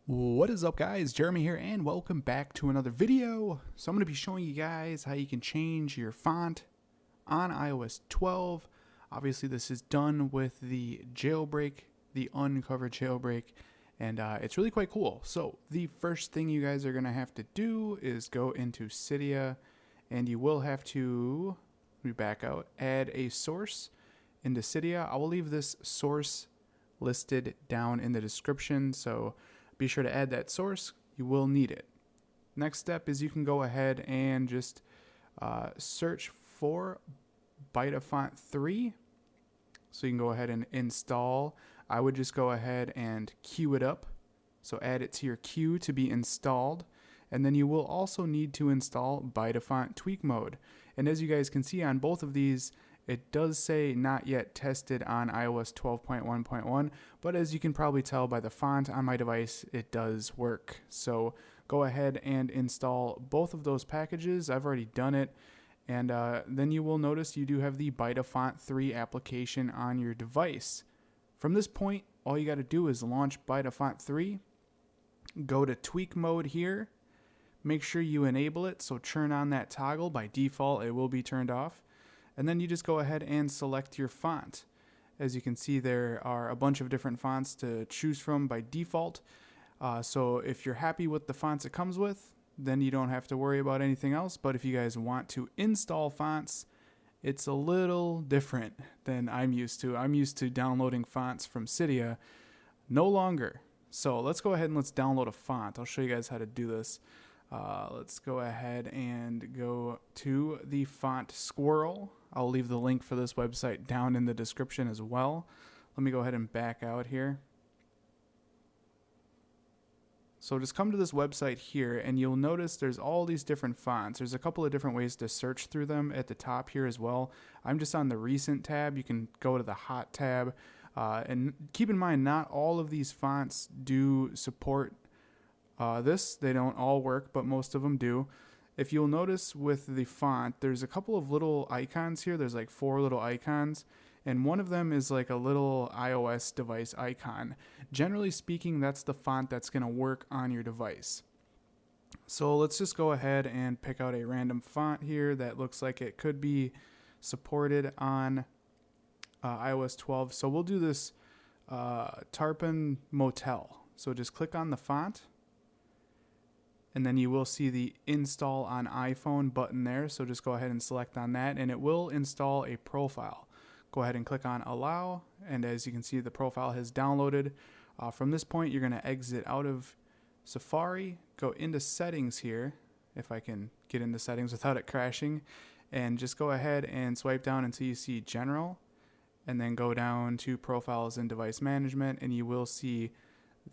What is up, guys? Jeremy here, and welcome back to another video. So I'm going to be showing you guys how you can change your font on iOS 12. Obviously, this is done with the jailbreak, the uncovered jailbreak, and it's really quite cool. So the first thing you guys are going to have to do is go into Cydia, and you will have to, let me back out, add a source into Cydia. I will leave this source listed down in the description, so be sure to add that source. You will need it. Next step is you can go ahead and just search for BytaFont 3. So you can go ahead and install. I would just go ahead and queue it up. So add it to your queue to be installed. And then you will also need to install BytaFont Tweak Mode. And as you guys can see on both of these, it does say not yet tested on iOS 12.1.1, but as you can probably tell by the font on my device, it does work. So go ahead and install both of those packages. I've already done it. And then you will notice you do have the BytaFont 3 application on your device. From this point, all you got to do is launch BytaFont 3, go to Tweak Mode here, make sure you enable it, so turn on that toggle. By default, it will be turned off. And then you just go ahead and select your font. As you can see, there are a bunch of different fonts to choose from by default. So if you're happy with the fonts it comes with, then you don't have to worry about anything else. But if you guys want to install fonts, it's a little different than I'm used to. I'm used to downloading fonts from Cydia. No longer. So let's go ahead and let's download a font. I'll show you guys how to do this. Let's go ahead and go to the font Squirrel. I'll leave the link for this website down in the description as well. Let me go ahead and back out here. So just come to this website here, and you'll notice there's all these different fonts. There's a couple of different ways to search through them at the top here as well. I'm just on the Recent tab. You can go to the Hot tab. And keep in mind, not all of these fonts do support this. They don't all work, but most of them do. If you'll notice with the font, there's a couple of little icons here. There's like 4 little icons, and one of them is like a little iOS device icon. Generally speaking, that's the font that's going to work on your device. So let's just go ahead and pick out a random font here that looks like it could be supported on iOS 12. So we'll do this Tarpon Motel. So just click on the font, and then you will see the install on iPhone button there. So just go ahead and select on that, and it will install a profile. Go ahead and click on allow, and as you can see, the profile has downloaded. From this point, you're going to exit out of Safari, go into settings here, if I can get into settings without it crashing, and just go ahead and swipe down until you see general, and then go down to profiles and device management, and you will see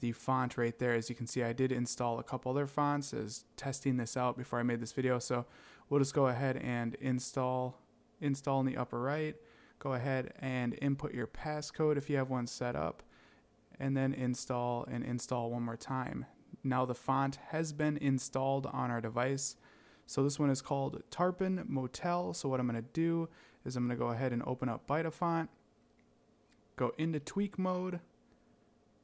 the font right there. As you can see, I did install a couple other fonts as testing this out before I made this video. So we'll just go ahead and install in the upper right. Go ahead and input your passcode if you have one set up, and then install and install one more time. Now the font has been installed on our device. So this one is called Tarpon Motel. So what I'm going to do is I'm going to go ahead and open up BytaFont, go into Tweak Mode,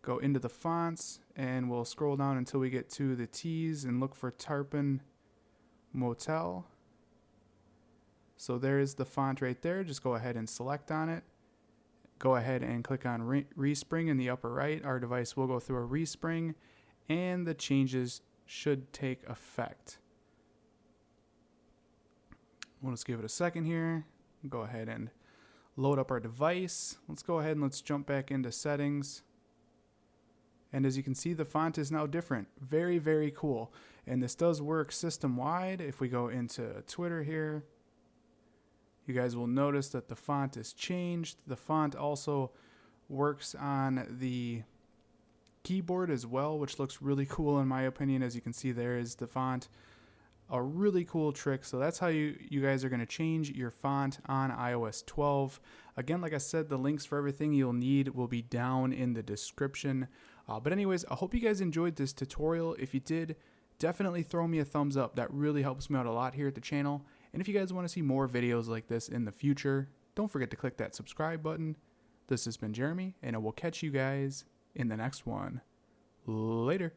go into the fonts, and we'll scroll down until we get to the T's and look for Tarpon Motel. So there's the font right there. Just go ahead and select on it. Go ahead and click on respring in the upper right. Our device will go through a respring, and the changes should take effect. We'll just give it a second here. Go ahead and load up our device. Let's go ahead and let's jump back into settings. And as you can see, the font is now different. Very, very cool. And this does work system-wide. If we go into Twitter here, you guys will notice that the font is changed. The font also works on the keyboard as well, which looks really cool in my opinion. As you can see, there is the font. A really cool trick. So that's how you guys are going to change your font on iOS 12. Again, like I said, the links for everything you'll need will be down in the description. But anyways, I hope you guys enjoyed this tutorial. If you did, definitely throw me a thumbs up. That really helps me out a lot here at the channel. And if you guys want to see more videos like this in the future, don't forget to click that subscribe button. This has been Jeremy, and I will catch you guys in the next one. Later.